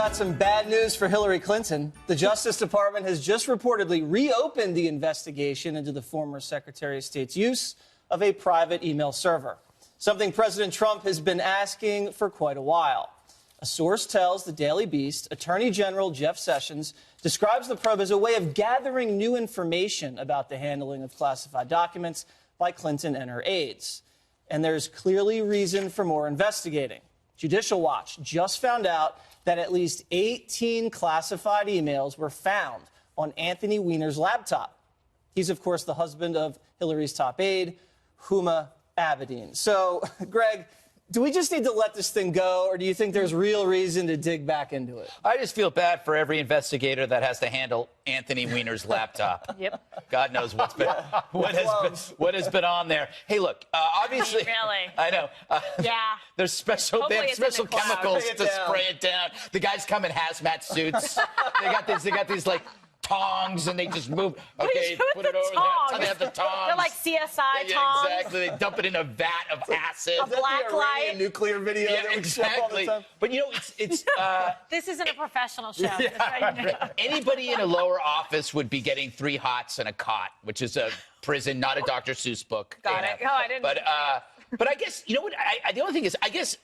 got some bad news for Hillary Clinton. The Justice Department has just reportedly reopened the investigation into the former Secretary of State's use of a private email server, something President Trump has been asking for quite a while. A source tells the Daily Beast Attorney General Jeff Sessions describes the probe as a way of gathering new information about the handling of classified documents by Clinton and her aides. And there's clearly reason for more investigating. Judicial Watch just found out that at least 18 classified emails were found on Anthony Weiner's laptop. He's, of course, the husband of Hillary's top aide, Huma Abedin. So, Greg, do we just need to let this thing go, or do you think there's real reason to dig back into it? I just feel bad for every investigator that has to handle Anthony Weiner's laptop. Yep. God knows what has been on there. Hey, look, obviously, really? I know. Yeah. There's special chemicals to spray it down. The guys come in hazmat suits. they got these like tongs, and they just move. Okay, put it over there. That's how they have the tongs. They're like CSI yeah, tongs. Exactly. They dump it in a vat of acid. A black light. Nuclear video. Yeah, that we show all the exactly. time. But you know, it's This isn't a professional show. yeah, anybody in a lower office would be getting 3 hots and a cot, which is a prison, not a Dr. Seuss book. Got it. Oh, I didn't. But I guess, you know what? The only thing is, I guess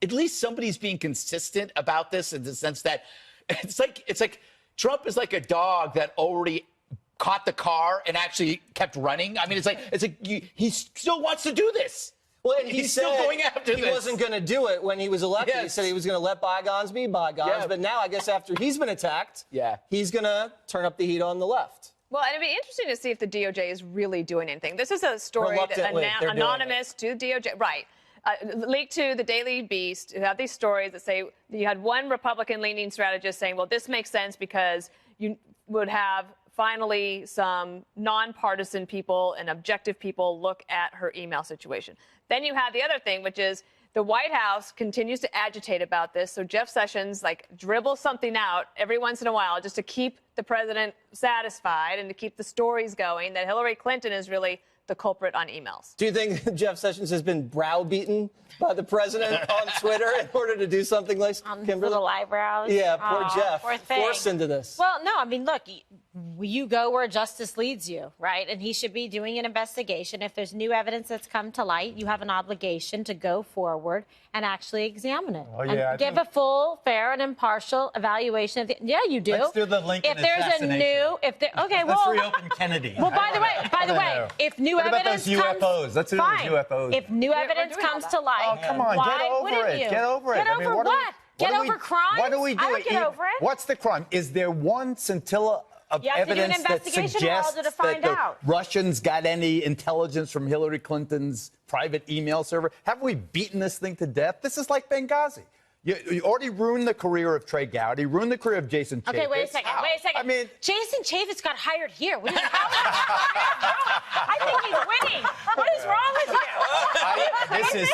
at least somebody's being consistent about this in the sense that it's like Trump is like a dog that already caught the car and actually kept running. I mean, it's like he still wants to do this. Well, and he's still going after this. He wasn't going to do it when he was elected. Yes. He said he was going to let bygones be bygones. Yeah. But now, I guess after he's been attacked, Yeah. he's going to turn up the heat on the left. Well, and it'd be interesting to see if the DOJ is really doing anything. This is a story that Reluctantly, they're doing anonymous to DOJ, right? Leaked to the Daily Beast, who have these stories that say you had one Republican-leaning strategist saying, well, this makes sense because you would have finally some nonpartisan people and objective people look at her email situation. Then you have the other thing, which is the White House continues to agitate about this. So Jeff Sessions dribbles something out every once in a while just to keep the president satisfied and to keep the stories going that Hillary Clinton is really the culprit on emails. Do you think Jeff Sessions has been browbeaten by the president on Twitter in order to do something like Kimberly? Little eyebrows. Yeah, poor Jeff. Poor thing. Forced into this. Well, no, I mean, look, you go where justice leads you, right? And he should be doing an investigation. If there's new evidence that's come to light, you have an obligation to go forward and actually examine it. Oh, yeah, and give a full, fair, and impartial evaluation of the. Yeah, you do. Let's do the Lincoln assassination. Let's reopen Kennedy. Well, by the way, if new what evidence about those UFOs? comes, Let's do fine. those UFOs. If new evidence comes to light, Oh, come on, why get over wouldn't it. you? Get over it. Get over what? Get over crimes? What do we do? I would get over it. What's the crime? Is there one scintilla of You have to do an evidence that investigation, suggests Walter, to that find the out. Russians got any intelligence from Hillary Clinton's private email server? Haven't we beaten this thing to death? This is like Benghazi. You already ruined the career of Trey Gowdy, ruined the career of Jason Chaffetz. Okay, wait a second. I mean, Jason Chaffetz got hired here. What do you I think he's winning. What is wrong with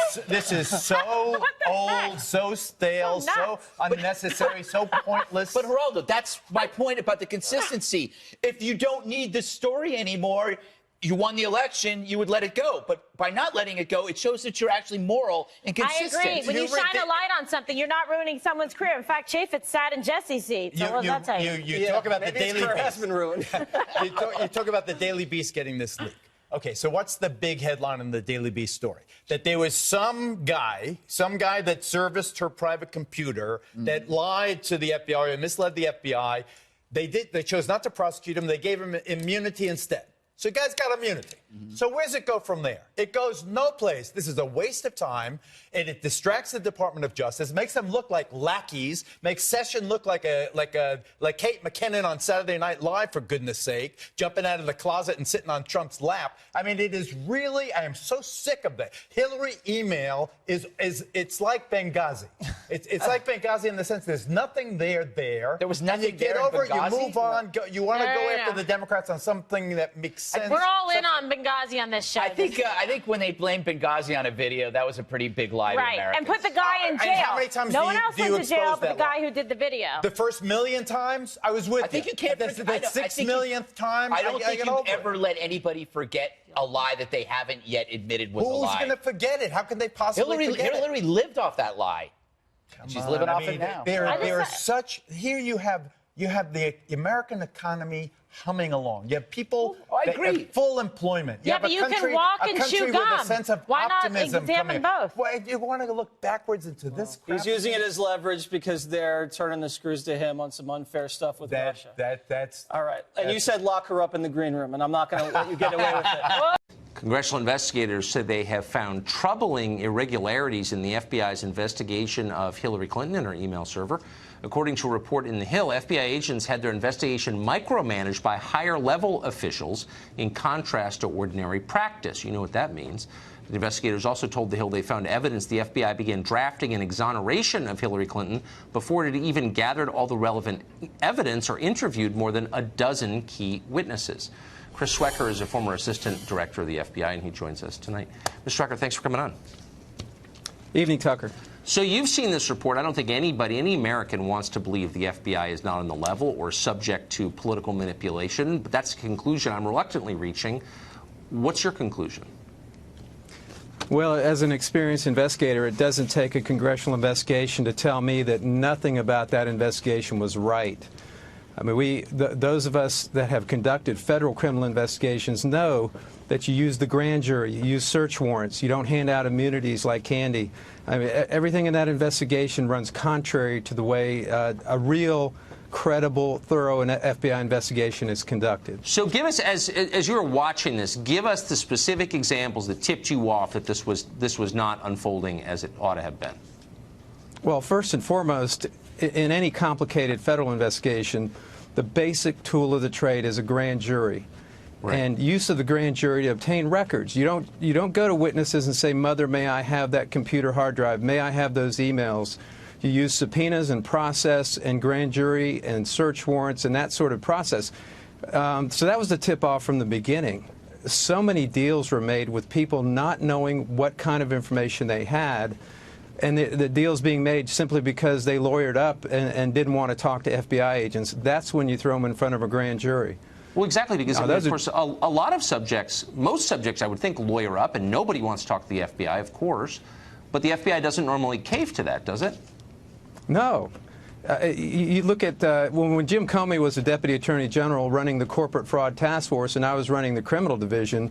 you? This is so old, so stale, so unnecessary, so pointless. But Geraldo, that's my point about the consistency. If you don't need the story anymore, you won the election, you would let it go. But by not letting it go, it shows that you're actually moral and consistent. I agree. When you shine a light on something, you're not ruining someone's career. In fact, Chaffetz sat in Jesse's seat. So what does that tell you? You talk about the Daily Beast. has been ruined. You talk about the Daily Beast getting this leak. Okay, so what's the big headline in the Daily Beast story? That there was some guy that serviced her private computer that lied to the FBI or misled the FBI. They chose not to prosecute him. They gave him immunity instead. So you guys got immunity. So where's it go from there? It goes no place. This is a waste of time, and it distracts the Department of Justice, makes them look like lackeys, makes Sessions look like Kate McKinnon on Saturday Night Live, for goodness sake, jumping out of the closet and sitting on Trump's lap. I mean, it is really, I am so sick of that. Hillary email it's like Benghazi. It's like Benghazi in the sense there's nothing there. There was nothing you get there in over it, you Benghazi? move on. You want to No, go no, after no. the Democrats on something that makes sense. We're all in on Benghazi on this show. I think when they blamed Benghazi on a video, that was a pretty big lie to Right, Americans. and put the guy in And jail. how many times no do one you- else do you went to jail expose but the that guy lie? who did the video. The first million times, I was with I think you can't. The I 6 millionth time, I don't think get you over it. ever let anybody forget a lie that they haven't yet admitted was a lie. Who's going to forget it? How can they possibly forget it? Hillary lived off that lie. She's living off it now. There are such here. You have the American economy humming along. You have people I that agree. have full employment. Yeah, have but a you can country, walk a and country chew with gum. a sense of Why not optimism examine coming. both? Well, you want to look backwards into this crap? He's using it as leverage because they're turning the screws to him on some unfair stuff with Russia. That's All right. And you said lock her up in the green room, and I'm not going to let you get away with it. Congressional investigators said they have found troubling irregularities in the FBI's investigation of Hillary Clinton and her email server. According to a report in The Hill, FBI agents had their investigation micromanaged by higher-level officials in contrast to ordinary practice. You know what that means. The investigators also told The Hill they found evidence the FBI began drafting an exoneration of Hillary Clinton before it had even gathered all the relevant evidence or interviewed more than a dozen key witnesses. Chris Schwecker is a former assistant director of the FBI, and he joins us tonight. Mr. Schwecker, thanks for coming on. Evening, Tucker. So you've seen this report. I don't think anybody, any American, wants to believe the FBI is not on the level or subject to political manipulation, but that's a conclusion I'm reluctantly reaching. What's your conclusion? Well, as an experienced investigator, it doesn't take a congressional investigation to tell me that nothing about that investigation was right. I mean, those of us that have conducted federal criminal investigations know that you use the grand jury, you use search warrants, you don't hand out immunities like candy. I mean, everything in that investigation runs contrary to the way a real, credible, thorough FBI investigation is conducted. So give us, as you were watching this, give us the specific examples that tipped you off that this was not unfolding as it ought to have been. Well, first and foremost, in any complicated federal investigation, the basic tool of the trade is a grand jury. Right. And use of the grand jury to obtain records. You don't go to witnesses and say, "Mother, may I have that computer hard drive? May I have those emails?" You use subpoenas and process and grand jury and search warrants and that sort of process. So that was the tip-off from the beginning. So many deals were made with people not knowing what kind of information they had, and the deals being made simply because they lawyered up and didn't want to talk to FBI agents. That's when you throw them in front of a grand jury. Well, exactly, because of course, a lot of subjects, most subjects, I would think, lawyer up, and nobody wants to talk to the FBI, of course. But the FBI doesn't normally cave to that, does it? No. You look at when Jim Comey was the Deputy Attorney General running the Corporate Fraud Task Force, and I was running the Criminal Division.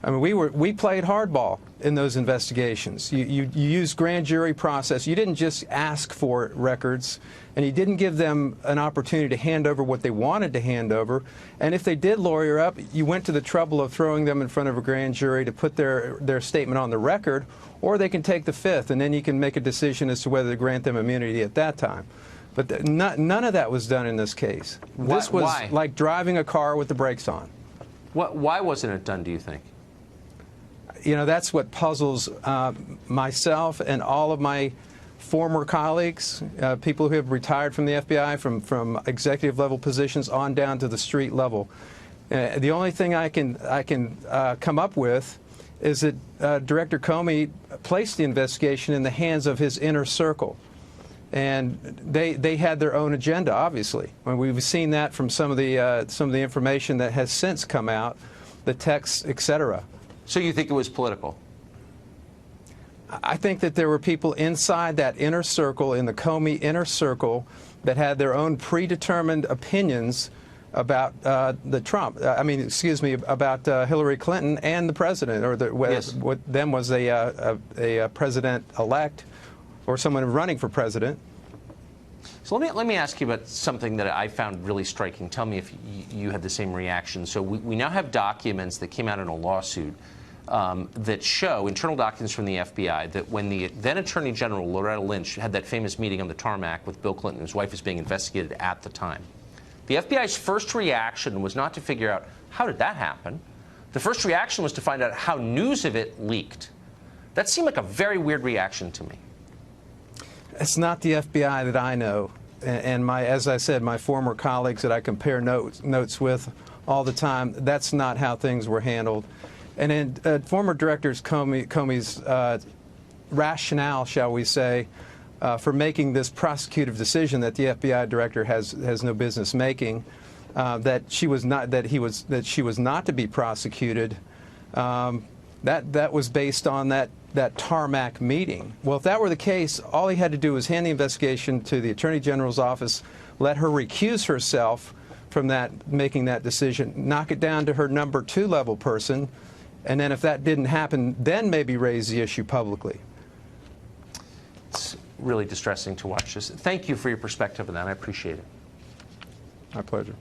I mean, we played hardball in those investigations. You used grand jury process. You didn't just ask for records, and you didn't give them an opportunity to hand over what they wanted to hand over. And if they did lawyer up, you went to the trouble of throwing them in front of a grand jury to put their statement on the record, or they can take the fifth, and then you can make a decision as to whether to grant them immunity at that time. But none of that was done in this case. This was like driving a car with the brakes on. Why wasn't it done, do you think? You know, that's what puzzles myself and all of my former colleagues, people who have retired from the FBI, from executive level positions on down to the street level. The only thing I can come up with is that Director Comey placed the investigation in the hands of his inner circle. And they had their own agenda, obviously. I mean, we've seen that from some of the information that has since come out, the texts, etc. So you think it was political? I think that there were people inside that inner circle, in the Comey inner circle, that had their own predetermined opinions about about Hillary Clinton and the president, or what then was a president-elect, or someone running for president. So let me ask you about something that I found really striking. Tell me if you had the same reaction. So we now have documents that came out in a lawsuit that show, internal documents from the FBI, that when the then Attorney General, Loretta Lynch, had that famous meeting on the tarmac with Bill Clinton, his wife was being investigated at the time. The FBI's first reaction was not to figure out, how did that happen? The first reaction was to find out how news of it leaked. That seemed like a very weird reaction to me. It's not the FBI that I know. And as I said, my former colleagues that I compare notes with all the time, that's not how things were handled. And in former Director Comey's rationale, shall we say, for making this prosecutive decision that the FBI director has no business making, that she was not to be prosecuted, That was based on that tarmac meeting. Well, if that were the case, all he had to do was hand the investigation to the Attorney General's office, let her recuse herself from making that decision, knock it down to her number 2 level person, and then if that didn't happen, then maybe raise the issue publicly. It's really distressing to watch this. Thank you for your perspective on that. I appreciate it. My pleasure.